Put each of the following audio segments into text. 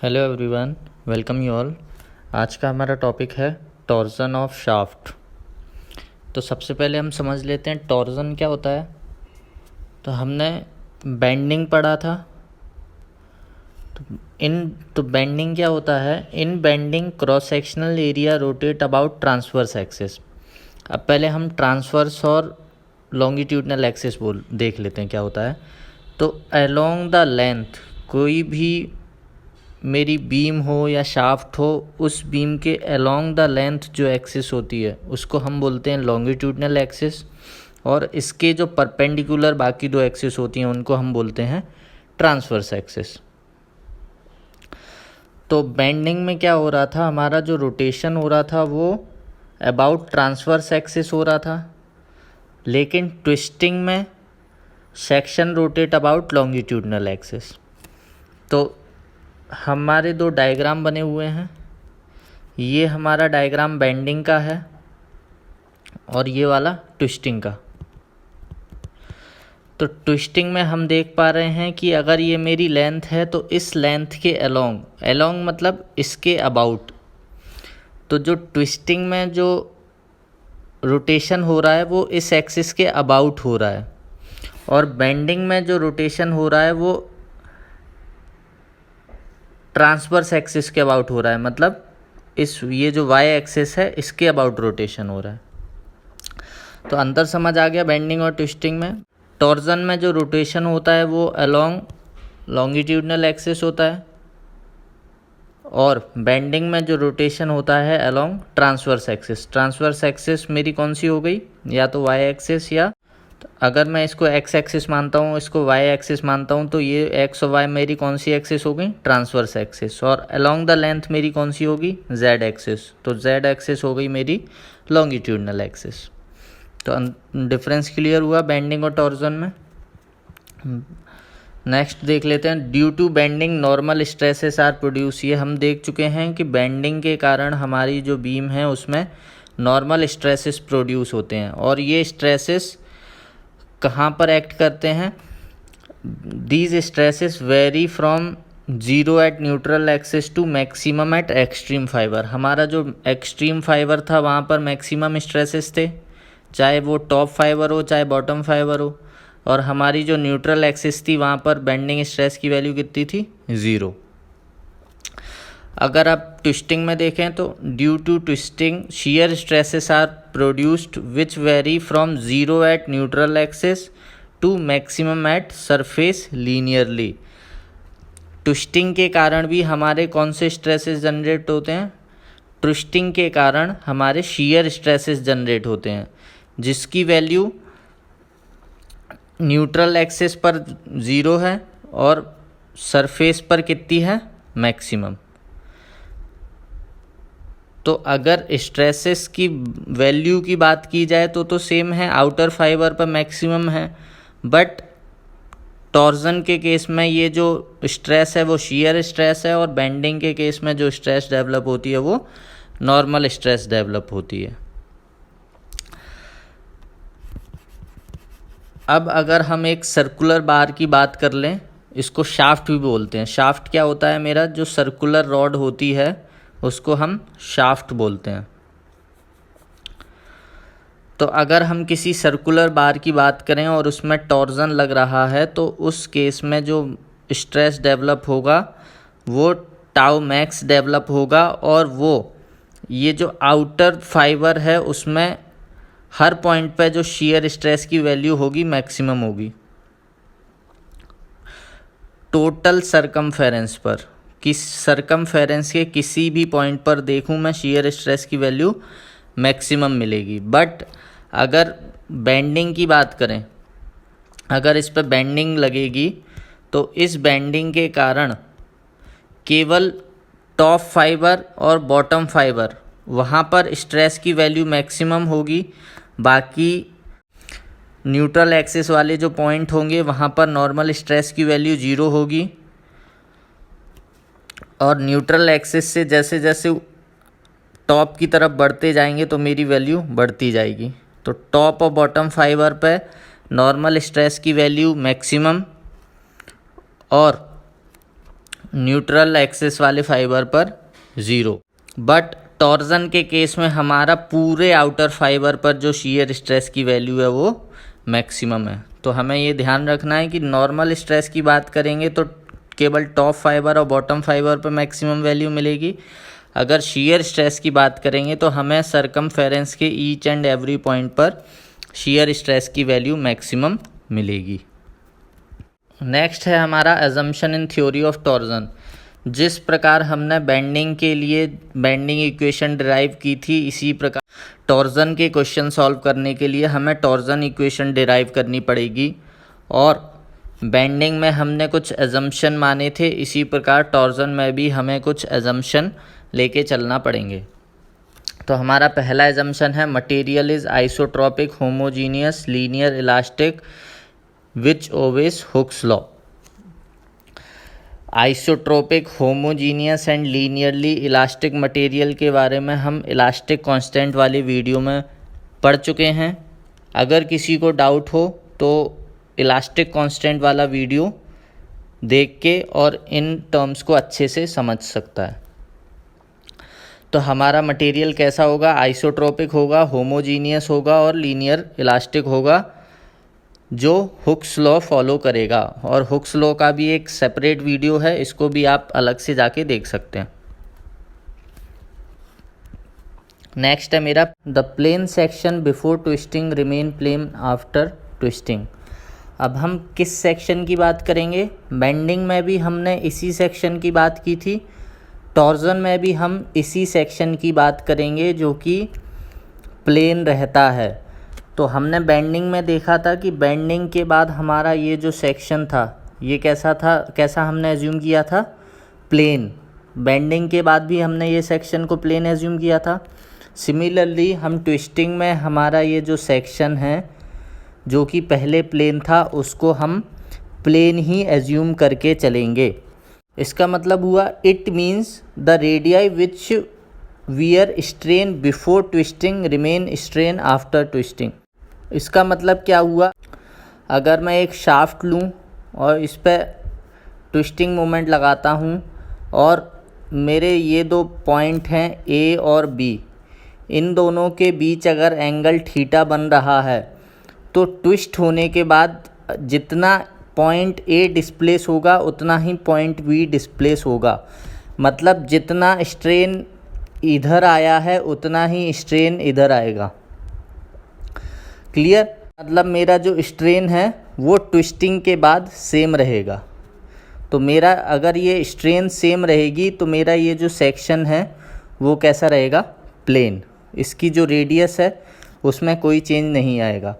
Hello everyone, welcome you all. आज का हमारा टॉपिक है टॉर्जन ऑफ शाफ्ट। तो सबसे पहले हम समझ लेते हैं टॉर्जन क्या होता है। तो हमने बेंडिंग पढ़ा था। तो बेंडिंग क्या होता है? In bending cross sectional area rotate about transverse axis. अब पहले हम ट्रांसवर्स और लॉन्गिट्यूडनल एक्सिस देख लेते हैं क्या होता है। तो अलोंग द लेंथ, कोई भी मेरी बीम हो या शाफ्ट हो, उस बीम के अलोंग द लेंथ जो एक्सिस होती है उसको हम बोलते हैं लॉन्गिट्यूडनल एक्सिस, और इसके जो परपेंडिकुलर बाकी दो एक्सिस होती हैं उनको हम बोलते हैं ट्रांसवर्स एक्सिस। तो बेंडिंग में क्या हो रहा था, हमारा जो रोटेशन हो रहा था वो अबाउट ट्रांसवर्स एक्सिस हो रहा था, लेकिन ट्विस्टिंग में section rotate about longitudinal axis. तो हमारे दो डायग्राम बने हुए हैं। ये हमारा डायग्राम बेंडिंग का है और ये वाला ट्विस्टिंग का। तो ट्विस्टिंग में हम देख पा रहे हैं कि अगर ये मेरी लेंथ है तो इस लेंथ के अलोंग मतलब इसके अबाउट। तो जो ट्विस्टिंग में जो रोटेशन हो रहा है वो इस एक्सिस के अबाउट हो रहा है, और बेंडिंग में जो रोटेशन हो रहा है वो ट्रांसवर्स एक्सिस के अबाउट हो रहा है, मतलब ये जो वाई एक्सिस है इसके अबाउट रोटेशन हो रहा है। तो अंतर समझ आ गया बेंडिंग और ट्विस्टिंग में। टॉर्जन में जो रोटेशन होता है वो अलोंग लॉन्गिट्यूडनल एक्सिस होता है, और बेंडिंग में जो रोटेशन होता है along transverse axis. Transverse axis मेरी कौन सी हो गई? या तो वाई एक्सिस, या अगर मैं इसको एक्स एक्सिस मानता हूँ, इसको वाई एक्सिस मानता हूँ, तो ये एक्स और वाई मेरी कौन सी एक्सिस हो गई? Transverse axis. और अलोंग द लेंथ मेरी कौन सी होगी? Z axis. तो जेड एक्सिस हो गई मेरी लॉन्गिट्यूडनल एक्सिस। तो डिफरेंस क्लियर हुआ बेंडिंग और टॉर्जन में। नेक्स्ट देख लेते हैं, due to bending normal stresses are produce. ये हम देख चुके हैं कि बेंडिंग के कारण हमारी जो बीम है उसमें नॉर्मल स्ट्रेसेस प्रोड्यूस होते हैं, और ये स्ट्रेसेस कहाँ पर एक्ट करते हैं? These stresses vary from zero at neutral axis to maximum at extreme fibre. हमारा जो एक्सट्रीम फाइबर था वहाँ पर मैक्सिमम स्ट्रेसेस थे, चाहे वो टॉप फाइबर हो चाहे बॉटम फाइबर हो, और हमारी जो न्यूट्रल एक्सिस थी वहाँ पर बेंडिंग स्ट्रेस की वैल्यू कितनी थी? 0। अगर आप ट्विस्टिंग में देखें तो due to twisting shear stresses are produced which vary from zero at neutral axis to maximum at surface linearly. Twisting के कारण भी हमारे कौन से स्ट्रेसेस जनरेट होते हैं? ट्विस्टिंग के कारण हमारे शियर स्ट्रेसेस जनरेट होते हैं, जिसकी वैल्यू न्यूट्रल एक्सिस पर 0 है और सरफेस पर कितनी है? मैक्सिमम। तो अगर स्ट्रेसेस की वैल्यू की बात की जाए तो सेम है, आउटर फाइबर पर मैक्सिमम है, बट टॉर्जन के केस में ये जो स्ट्रेस है वो शियर स्ट्रेस है, और बेंडिंग के केस में जो स्ट्रेस डेवलप होती है वो नॉर्मल स्ट्रेस डेवलप होती है। अब अगर हम एक सर्कुलर बार की बात कर लें, इसको शाफ्ट भी बोलते हैं। शाफ्ट क्या होता है? मेरा जो सर्कुलर रॉड होती है उसको हम शाफ्ट बोलते हैं। तो अगर हम किसी सर्कुलर बार की बात करें और उसमें टॉर्जन लग रहा है तो उस केस में जो स्ट्रेस डेवलप होगा वो टाउ मैक्स डेवलप होगा, और वो ये जो आउटर फाइबर है उसमें हर पॉइंट पे जो शियर स्ट्रेस की वैल्यू होगी मैक्सिमम होगी। टोटल सरकमफेरेंस पर, सरकमफेरेंस के किसी भी पॉइंट पर देखूं मैं, शियर स्ट्रेस की वैल्यू मैक्सिमम मिलेगी। बट अगर बेंडिंग की बात करें, अगर इस पर बेंडिंग लगेगी तो इस बेंडिंग के कारण केवल टॉप फाइबर और बॉटम फाइबर वहाँ पर स्ट्रेस की वैल्यू मैक्सिमम होगी, बाकी न्यूट्रल एक्सिस वाले जो पॉइंट होंगे वहाँ पर नॉर्मल स्ट्रेस की वैल्यू 0 होगी, और न्यूट्रल एक्सिस से जैसे जैसे टॉप की तरफ बढ़ते जाएंगे तो मेरी वैल्यू बढ़ती जाएगी। तो टॉप और बॉटम फाइबर पे नॉर्मल स्ट्रेस की वैल्यू मैक्सिमम, और न्यूट्रल एक्सिस वाले फाइबर पर 0। बट टॉर्जन के केस में हमारा पूरे आउटर फाइबर पर जो शियर स्ट्रेस की वैल्यू है वो मैक्सिमम है। तो हमें ये ध्यान रखना है कि नॉर्मल स्ट्रेस की बात करेंगे तो केवल टॉप फाइबर और बॉटम फाइबर पर मैक्सिमम वैल्यू मिलेगी। अगर शियर स्ट्रेस की बात करेंगे तो हमें सरकमफेरेंस के ईच एंड एवरी पॉइंट पर शियर स्ट्रेस की वैल्यू मैक्सिमम मिलेगी। नेक्स्ट है हमारा assumption in theory of torsion. जिस प्रकार हमने बेंडिंग के लिए बेंडिंग इक्वेशन डिराइव की थी, इसी प्रकार टॉर्जन के क्वेश्चन सॉल्व करने के लिए हमें टॉर्जन इक्वेशन डिराइव करनी पड़ेगी। और बेंडिंग में हमने कुछ अजम्पशन माने थे, इसी प्रकार टॉर्जन में भी हमें कुछ अजम्पशन लेके चलना पड़ेंगे। तो हमारा पहला अजम्पशन है material is isotropic homogeneous linear elastic which obeys Hooke's law. Isotropic homogeneous and linearly elastic material के बारे में हम इलास्टिक कांस्टेंट वाली वीडियो में पढ़ चुके हैं। अगर किसी को डाउट हो तो इलास्टिक कांस्टेंट वाला वीडियो देख के और इन टर्म्स को अच्छे से समझ सकता है। तो हमारा मटेरियल कैसा होगा? आइसोट्रोपिक होगा, होमोजीनियस होगा और लीनियर इलास्टिक होगा, जो हुक्स लॉ फॉलो करेगा। और हुक्स लॉ का भी एक सेपरेट वीडियो है, इसको भी आप अलग से जाके देख सकते हैं। नेक्स्ट है मेरा the plane section before twisting remain plane after twisting. अब हम किस सेक्शन की बात करेंगे? बेंडिंग में भी हमने इसी सेक्शन की बात की थी, टॉर्जन में भी हम इसी सेक्शन की बात करेंगे जो कि प्लेन रहता है। तो हमने बेंडिंग में देखा था कि बेंडिंग के बाद हमारा ये जो सेक्शन था ये कैसा था, कैसा हमने एज्यूम किया था? प्लेन। बेंडिंग के बाद भी हमने ये सेक्शन को प्लेन एज्यूम किया था। सिमिलरली हम ट्विस्टिंग में हमारा ये जो सेक्शन है जो कि पहले प्लेन था उसको हम प्लेन ही एज्यूम करके चलेंगे। इसका मतलब हुआ it means the radii which wear strain before twisting remain strain after twisting. इसका मतलब क्या हुआ? अगर मैं एक शाफ्ट लूँ और इस पर ट्विस्टिंग मोमेंट लगाता हूँ और मेरे ये दो पॉइंट हैं ए और बी, इन दोनों के बीच अगर एंगल थीटा बन रहा है तो ट्विस्ट होने के बाद जितना पॉइंट ए डिस्प्लेस होगा उतना ही पॉइंट बी डिस्प्लेस होगा। मतलब जितना स्ट्रेन इधर आया है उतना ही स्ट्रेन इधर आएगा। क्लियर? मतलब मेरा जो स्ट्रेन है वो ट्विस्टिंग के बाद सेम रहेगा। तो मेरा अगर ये स्ट्रेन सेम रहेगी तो मेरा ये जो सेक्शन है वो कैसा रहेगा? प्लेन। इसकी जो रेडियस है उसमें कोई चेंज नहीं आएगा।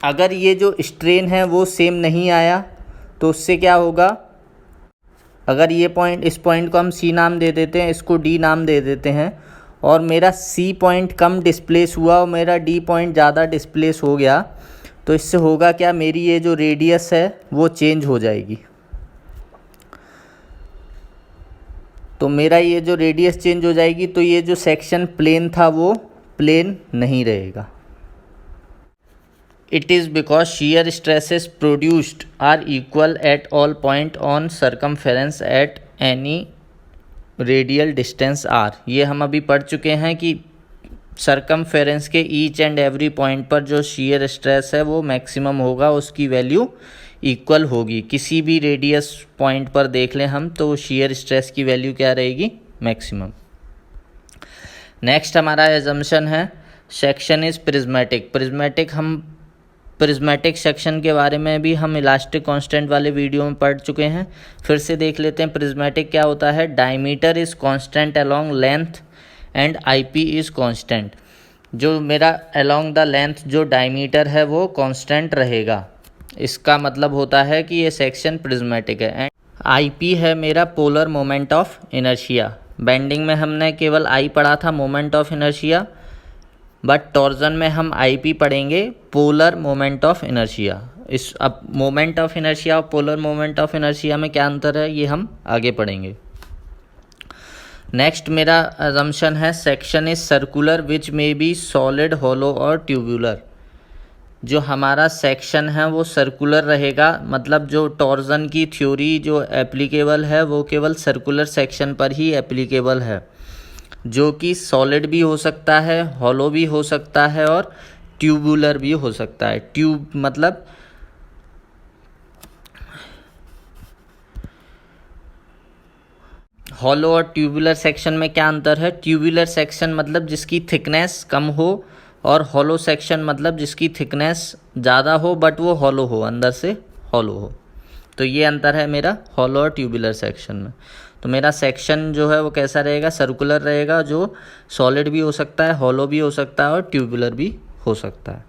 अगर ये जो स्ट्रेन है वो सेम नहीं आया तो उससे क्या होगा? अगर ये पॉइंट, इस पॉइंट को हम सी नाम दे देते हैं, इसको डी नाम दे देते हैं, और मेरा सी पॉइंट कम डिस्प्लेस हुआ और मेरा डी पॉइंट ज़्यादा डिस्प्लेस हो गया, तो इससे होगा क्या? मेरी ये जो रेडियस है वो चेंज हो जाएगी। तो मेरा ये जो रेडियस चेंज हो जाएगी तो ये जो सेक्शन प्लेन था वो प्लेन नहीं रहेगा। It is because shear stresses produced are equal at all point on circumference at any radial distance r। ये हम अभी पढ़ चुके हैं कि सरकमफेरेंस के ईच एंड एवरी पॉइंट पर जो shear स्ट्रेस है वो मैक्सिमम होगा, उसकी वैल्यू इक्वल होगी। किसी भी रेडियस पॉइंट पर देख लें हम तो shear स्ट्रेस की वैल्यू क्या रहेगी? मैक्सिमम। नेक्स्ट हमारा एजम्पशन है section is prismatic. Prismatic section के बारे में भी हम इलास्टिक कांस्टेंट वाले वीडियो में पढ़ चुके हैं, फिर से देख लेते हैं। प्रिज्मेटिक क्या होता है? Diameter is constant along length and IP is constant. जो मेरा अलोंग द लेंथ जो डायमीटर है वो कांस्टेंट रहेगा, इसका मतलब होता है कि ये सेक्शन प्रिज्मेटिक है। एंड आईपी है मेरा polar moment of inertia. Bending में हमने केवल आई पढ़ा था, moment of inertia, but torsion में हम आईपी पढ़ेंगे, पोलर मोमेंट ऑफ इनर्शिया। इस अब मोमेंट ऑफ इनर्शिया और पोलर मोमेंट ऑफ इनर्शिया में क्या अंतर है ये हम आगे पढ़ेंगे। नेक्स्ट मेरा अजम्पशन है section is circular which may be solid, hollow और ट्यूबुलर। जो हमारा सेक्शन है वो सर्कुलर रहेगा, मतलब जो टॉर्जन की थ्योरी जो एप्लीकेबल है वो केवल सर्कुलर सेक्शन पर ही एप्लीकेबल है, जो कि सॉलिड भी हो सकता है, हॉलो भी हो सकता है और ट्यूबुलर भी हो सकता है। ट्यूब मतलब हॉलो और ट्यूबुलर सेक्शन में क्या अंतर है? ट्यूबुलर सेक्शन मतलब जिसकी थिकनेस कम हो और हॉलो सेक्शन मतलब जिसकी थिकनेस ज़्यादा हो बट वो हॉलो हो, अंदर से हॉलो हो। तो ये अंतर है मेरा हॉलो और ट्यूबुलर सेक्शन में। तो मेरा सेक्शन जो है वो कैसा रहेगा? सर्कुलर रहेगा, जो सॉलिड भी हो सकता है, हॉलो भी हो सकता है और ट्यूबुलर भी हो सकता है।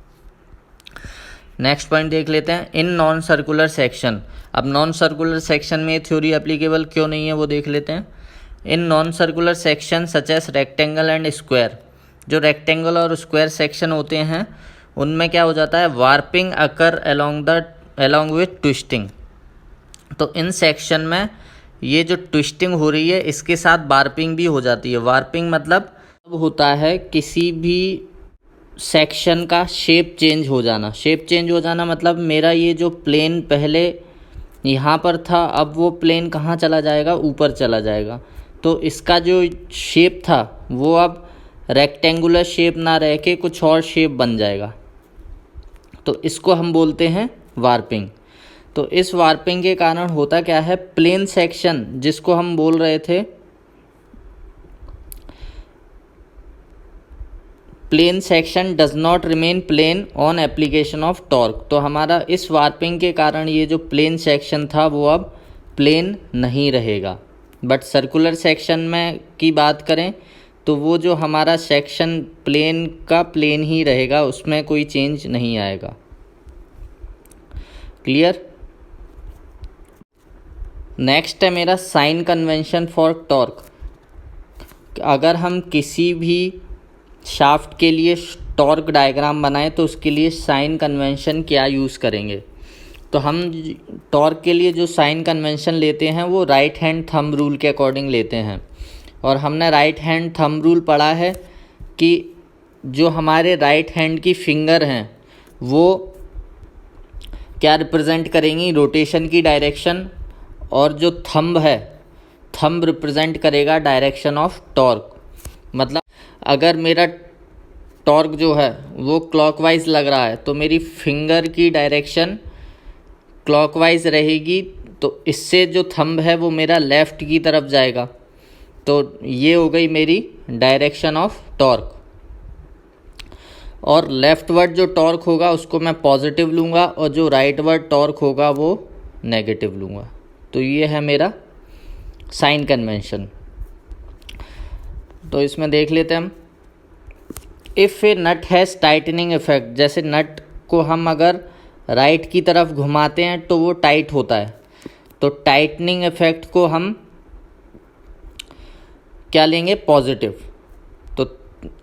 नेक्स्ट पॉइंट देख लेते हैं, इन नॉन सर्कुलर सेक्शन। अब नॉन सर्कुलर सेक्शन में थ्योरी एप्लीकेबल क्यों नहीं है वो देख लेते हैं। In non circular section such as rectangle and square, जो रेक्टेंगल और स्क्वायर सेक्शन होते हैं उनमें क्या हो जाता है? Warping occur along with twisting. तो इन सेक्शन में ये जो ट्विस्टिंग हो रही है इसके साथ वार्पिंग भी हो जाती है। वार्पिंग मतलब होता है किसी भी सेक्शन का शेप चेंज हो जाना। शेप चेंज हो जाना मतलब मेरा ये जो प्लेन पहले यहाँ पर था, अब वो प्लेन कहाँ चला जाएगा? ऊपर चला जाएगा। तो इसका जो शेप था वो अब रेक्टेंगुलर शेप ना रह के कुछ और शेप बन जाएगा। तो इसको हम बोलते हैं वार्पिंग। तो इस वार्पिंग के कारण होता क्या है? प्लेन सेक्शन जिसको हम बोल रहे थे plane section does not remain plane on application of torque. तो हमारा इस वार्पिंग के कारण ये जो प्लेन सेक्शन था वो अब प्लेन नहीं रहेगा। बट सर्कुलर सेक्शन में की बात करें तो वो जो हमारा सेक्शन प्लेन का प्लेन ही रहेगा, उसमें कोई चेंज नहीं आएगा। क्लियर? नेक्स्ट है मेरा साइन कन्वेंशन फॉर टॉर्क। अगर हम किसी भी शाफ्ट के लिए टॉर्क डायग्राम बनाएं तो उसके लिए साइन कन्वेंशन क्या यूज़ करेंगे? तो हम टॉर्क के लिए जो साइन कन्वेंशन लेते हैं वो राइट हैंड थंब रूल के अकॉर्डिंग लेते हैं। और हमने राइट हैंड थंब रूल पढ़ा है कि जो हमारे राइट हैंड की फिंगर हैं वो क्या रिप्रेजेंट करेंगी? रोटेशन की डायरेक्शन। और जो थंब है, थंब रिप्रेजेंट करेगा डायरेक्शन ऑफ टॉर्क। मतलब अगर मेरा टॉर्क जो है वो क्लॉकवाइज लग रहा है तो मेरी फिंगर की डायरेक्शन क्लॉकवाइज रहेगी, तो इससे जो थंब है वो मेरा लेफ़्ट की तरफ जाएगा। तो ये हो गई मेरी डायरेक्शन ऑफ टॉर्क। और लेफ्टवर्ड जो टॉर्क होगा उसको मैं पॉजिटिव लूँगा और जो राइटवर्ड टॉर्क होगा वो नेगेटिव लूँगा। तो ये है मेरा साइन कन्वेंशन। तो इसमें देख लेते हैं हम, if a nut has tightening effect, जैसे नट को हम अगर राइट की तरफ घुमाते हैं तो वो टाइट होता है। तो टाइटनिंग इफेक्ट को हम क्या लेंगे? पॉजिटिव। तो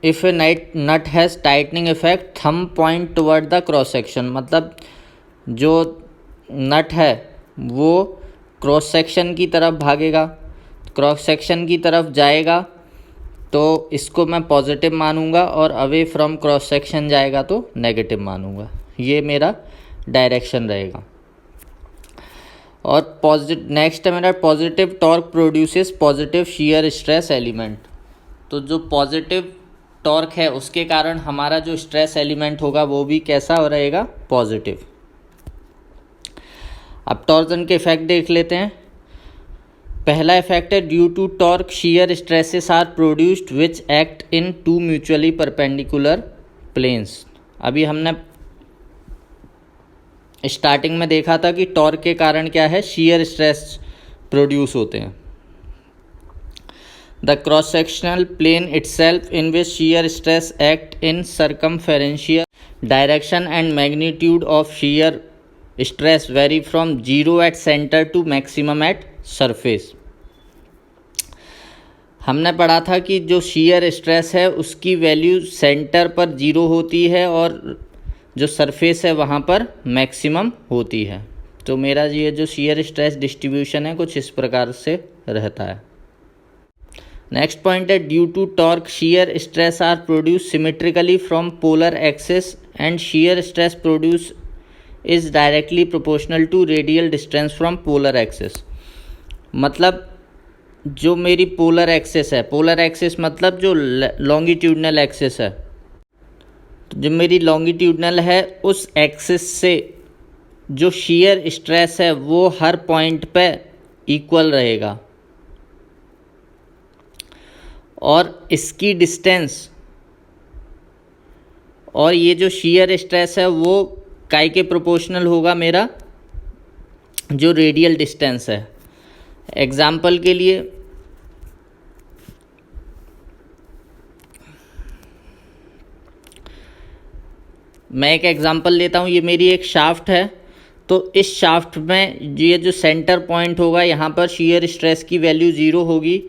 if a nut has tightening effect thumb point toward the cross section, मतलब जो नट है वो क्रॉस सेक्शन की तरफ भागेगा, क्रॉस सेक्शन की तरफ जाएगा तो इसको मैं पॉजिटिव मानूंगा, और अवे फ्रॉम क्रॉस सेक्शन जाएगा तो नेगेटिव मानूंगा। ये मेरा डायरेक्शन रहेगा। और नेक्स्ट है मेरा positive torque produces positive shear stress element. तो जो पॉजिटिव टॉर्क है उसके कारण हमारा जो स्ट्रेस एलिमेंट होगा वो भी कैसा रहेगा? पॉजिटिव। अब टॉर्जन के इफेक्ट देख लेते हैं। पहला इफेक्ट है due to torque shear stresses are produced which act in two mutually perpendicular planes. अभी हमने स्टार्टिंग में देखा था कि टॉर्क के कारण क्या है? शियर स्ट्रेस प्रोड्यूस होते हैं। The cross sectional plane itself in which shear stress act in circumferential direction and magnitude of shear stress vary from zero at centre to maximum at surface. हमने पढ़ा था कि जो शियर स्ट्रेस है उसकी value centre पर zero होती है और जो सरफेस है वहाँ पर मैक्सिमम होती है। तो मेरा ये जो शियर स्ट्रेस डिस्ट्रीब्यूशन है कुछ इस प्रकार से रहता है। नेक्स्ट पॉइंट है due to torque shear stress are produce symmetrically from polar axis and shear stress produced is directly proportional to radial distance from polar axis। मतलब जो मेरी पोलर एक्सिस है, पोलर एक्सिस मतलब जो लॉन्गिट्यूडनल एक्सिस है, तो जो मेरी लॉन्गिट्यूडनल है उस एक्सिस से जो shear स्ट्रेस है वो हर पॉइंट पे इक्वल रहेगा और इसकी डिस्टेंस और ये जो shear स्ट्रेस है वो काय के प्रोपोर्शनल होगा मेरा जो रेडियल डिस्टेंस है। एग्जाम्पल के लिए मैं एक एग्जांपल लेता हूँ। ये मेरी एक शाफ्ट है, तो इस शाफ्ट में ये जो सेंटर पॉइंट होगा यहाँ पर shear स्ट्रेस की वैल्यू 0 होगी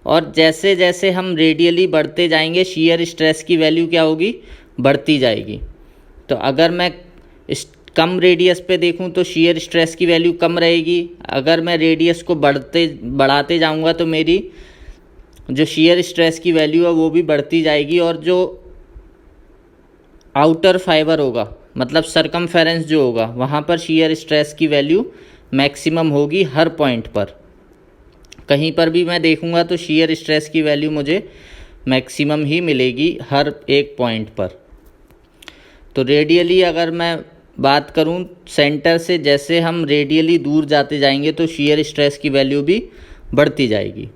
और जैसे जैसे हम रेडियली बढ़ते जाएंगे shear स्ट्रेस की वैल्यू क्या होगी, बढ़ती जाएगी। तो अगर मैं इस कम रेडियस पे देखूँ तो shear स्ट्रेस की वैल्यू कम रहेगी, अगर मैं रेडियस को बढ़ाते जाऊँगा तो मेरी जो shear स्ट्रेस की वैल्यू है वो भी बढ़ती जाएगी और जो आउटर फाइबर होगा मतलब सरकमफेरेंस जो होगा वहाँ पर shear स्ट्रेस की वैल्यू मैक्सिमम होगी हर पॉइंट पर। कहीं पर भी मैं देखूँगा तो shear स्ट्रेस की वैल्यू मुझे मैक्सिमम ही मिलेगी हर एक पॉइंट पर। तो रेडियली अगर मैं बात करूँ सेंटर से, जैसे हम रेडियली दूर जाते जाएंगे तो shear स्ट्रेस की वैल्यू भी बढ़ती जाएगी।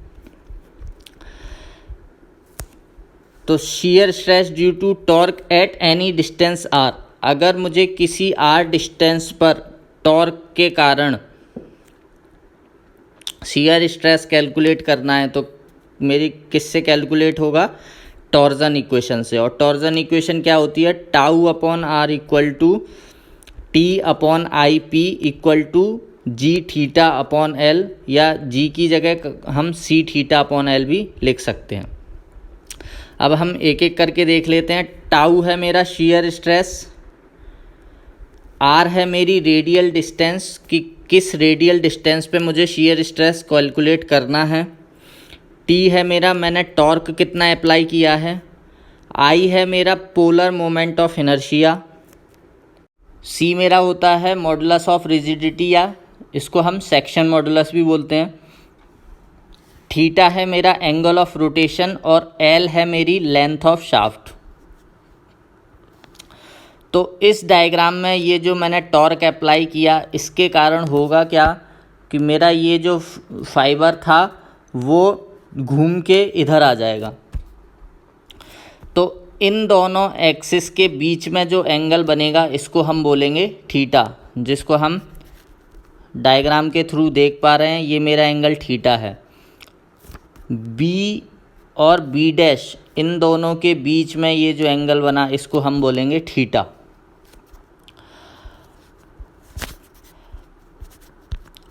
तो shear stress due to torque at any distance r, अगर मुझे किसी r डिस्टेंस पर टॉर्क के कारण shear स्ट्रेस कैलकुलेट करना है तो मेरी किससे कैलकुलेट होगा, टॉर्जन इक्वेशन से। और टॉर्जन इक्वेशन क्या होती है, tau upon r equal to T upon I P equal to G theta upon L, या जी की जगह हम सी थीटा अपॉन एल भी लिख सकते हैं। अब हम एक एक करके देख लेते हैं। टाउ है मेरा shear स्ट्रेस, आर है मेरी रेडियल डिस्टेंस कि किस रेडियल डिस्टेंस पे मुझे shear स्ट्रेस कैलकुलेट करना है, टी है मेरा मैंने टॉर्क कितना अप्लाई किया है, आई है मेरा पोलर मोमेंट ऑफ इनर्शिया, सी मेरा होता है मॉडुलस ऑफ रिजिडिटी या इसको हम सेक्शन मॉडुलस भी बोलते हैं, थीटा है मेरा एंगल ऑफ रोटेशन और एल है मेरी लेंथ ऑफ शाफ्ट। तो इस डायग्राम में ये जो मैंने टॉर्क अप्लाई किया इसके कारण होगा क्या कि मेरा ये जो फाइबर था वो घूम के इधर आ जाएगा। तो इन दोनों एक्सिस के बीच में जो एंगल बनेगा इसको हम बोलेंगे थीटा, जिसको हम डायग्राम के थ्रू देख पा रहे हैं। ये मेरा एंगल थीटा है। बी और बी डैश इन दोनों के बीच में ये जो एंगल बना इसको हम बोलेंगे थीटा।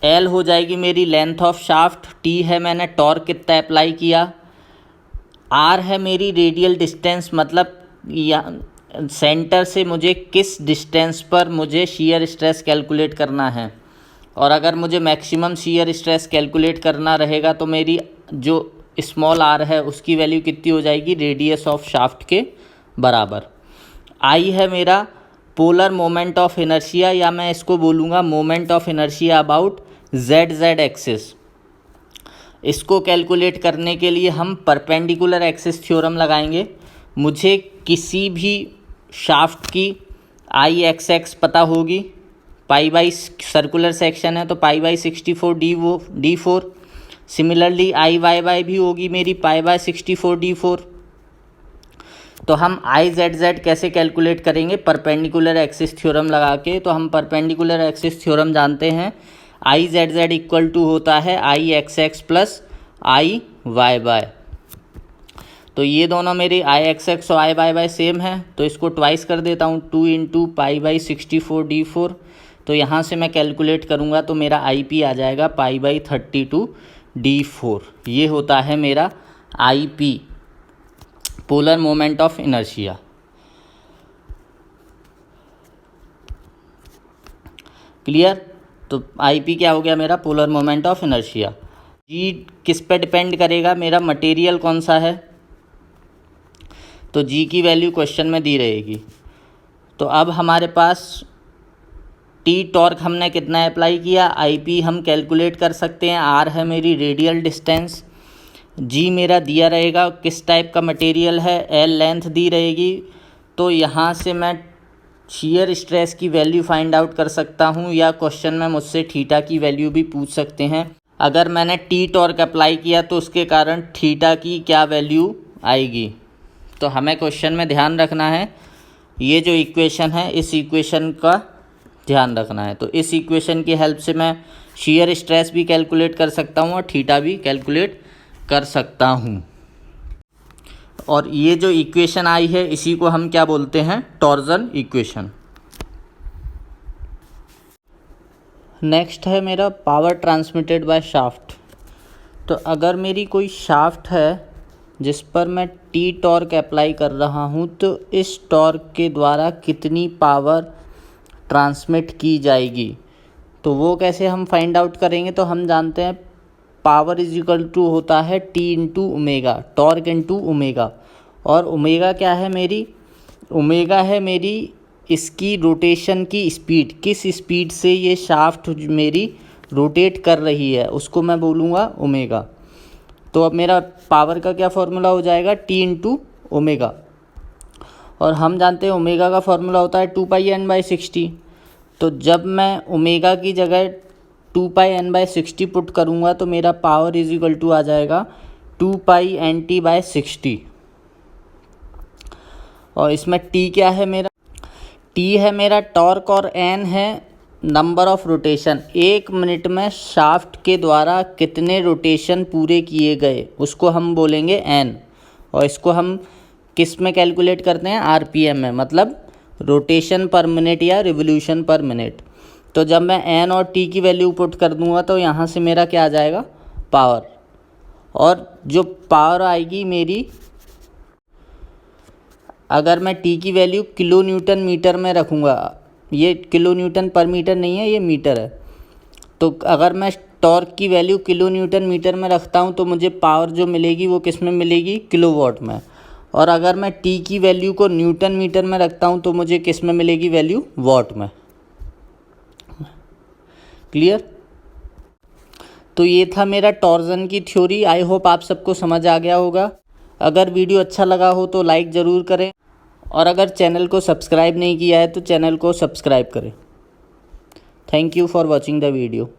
एल हो जाएगी मेरी लेंथ ऑफ शाफ्ट, टी है मैंने टॉर्क कितना अप्लाई किया, आर है मेरी रेडियल डिस्टेंस मतलब या सेंटर से मुझे किस डिस्टेंस पर मुझे shear स्ट्रेस कैलकुलेट करना है। और अगर मुझे मैक्सिमम shear स्ट्रेस कैलकुलेट करना रहेगा तो मेरी जो स्मॉल आर है उसकी वैल्यू कितनी हो जाएगी, रेडियस ऑफ शाफ्ट के बराबर। आई है मेरा पोलर मोमेंट ऑफ इनर्शिया या मैं इसको बोलूँगा moment of inertia about Z axis. इसको कैलकुलेट करने के लिए हम परपेंडिकुलर एक्सिस थ्योरम लगाएंगे। मुझे किसी भी शाफ्ट की आई एक्स एक्स पता होगी, पाई बाई सर्कुलर सेक्शन है तो pi by 64 D4। Similarly I Y Y भी होगी मेरी पाई बाई 64 D4। तो हम आई जेड जेड कैसे कैलकुलेट करेंगे, परपेंडिकुलर एक्सिस थ्योरम लगा के। तो हम परपेंडिकुलर एक्सिस थ्योरम जानते हैं, I Z Z equal to होता है I X X plus I Y Y. तो ये दोनों मेरी आई एक्स एक्स और आई वाई वाई सेम है तो इसको ट्वाइस कर देता हूँ, 2 इंटू पाई बाई 64 D4। तो यहाँ से मैं कैलकुलेट करूँगा तो मेरा आई पी आ जाएगा पाई बाई 32 D4। ये होता है मेरा I P, polar moment of inertia. Clear. तो आई पी क्या हो गया मेरा, पोलर मोमेंट ऑफ इनर्शिया। जी किस पे डिपेंड करेगा, मेरा मटेरियल कौन सा है, तो जी की वैल्यू क्वेश्चन में दी रहेगी। तो अब हमारे पास टी टॉर्क हमने कितना अप्लाई किया, आई पी हम कैलकुलेट कर सकते हैं, आर है मेरी रेडियल डिस्टेंस, जी मेरा दिया रहेगा किस टाइप का मटेरियल है, एल लेंथ दी रहेगी। तो यहाँ से मैं शियर स्ट्रेस की वैल्यू फाइंड आउट कर सकता हूँ, या क्वेश्चन में मुझसे थीटा की वैल्यू भी पूछ सकते हैं। अगर मैंने टी टॉर्क अप्लाई किया तो उसके कारण थीटा की क्या वैल्यू आएगी। तो हमें क्वेश्चन में ध्यान रखना है, ये जो इक्वेशन है इस इक्वेशन का ध्यान रखना है। तो इस इक्वेशन की हेल्प से मैं शियर स्ट्रेस भी कैलकुलेट कर सकता हूँ और थीटा भी कैलकुलेट कर सकता हूँ। और ये जो इक्वेशन आई है इसी को हम क्या बोलते हैं, टॉर्जन इक्वेशन। नेक्स्ट है मेरा पावर ट्रांसमिटेड बाय शाफ्ट। तो अगर मेरी कोई शाफ्ट है जिस पर मैं टी टॉर्क अप्लाई कर रहा हूँ, तो इस टॉर्क के द्वारा कितनी पावर ट्रांसमिट की जाएगी, तो वो कैसे हम फाइंड आउट करेंगे। तो हम जानते हैं पावर इज इक्वल टू होता है T into omega, torque into omega. और ओमेगा क्या है मेरी, ओमेगा है मेरी इसकी रोटेशन की स्पीड, किस स्पीड से ये शाफ्ट मेरी रोटेट कर रही है उसको मैं बोलूँगा ओमेगा। तो अब मेरा पावर का क्या फॉर्मूला हो जाएगा, टी इंटू ओमेगा। और हम जानते हैं ओमेगा का फॉर्मूला होता है 2πn/60। तो जब मैं ओमेगा की जगह 2πn/60 पुट करूँगा तो मेरा पावर इज इक्वल टू आ जाएगा 2πnt/60। और इसमें टी क्या है मेरा, टी है मेरा टॉर्क और एन है नंबर ऑफ रोटेशन, 1 मिनट में शाफ्ट के द्वारा कितने रोटेशन पूरे किए गए उसको हम बोलेंगे एन। और इसको हम किस में कैलकुलेट करते हैं, आरपीएम में, मतलब रोटेशन पर मिनट या रिवोल्यूशन पर मिनट। तो जब मैं एन और टी की वैल्यू पुट कर दूंगा तो यहाँ से मेरा क्या आ जाएगा, पावर। और जो पावर आएगी मेरी, अगर मैं टी की वैल्यू किलो न्यूटन मीटर में रखूँगा, ये किलो न्यूटन पर मीटर नहीं है, ये मीटर है। तो अगर मैं टॉर्क की वैल्यू किलो न्यूटन मीटर में रखता हूँ तो मुझे पावर जो मिलेगी वो किस में मिलेगी, किलोवाट में। और अगर मैं टी की वैल्यू को न्यूटन मीटर में रखता हूँ तो मुझे किस में मिलेगी वैल्यू, वॉट में। क्लियर। तो ये था मेरा टॉर्जन की थ्योरी। आई होप आप सबको समझ आ गया होगा। अगर वीडियो अच्छा लगा हो तो लाइक ज़रूर करें, और अगर चैनल को सब्सक्राइब नहीं किया है तो चैनल को सब्सक्राइब करें। Thank you for watching the video.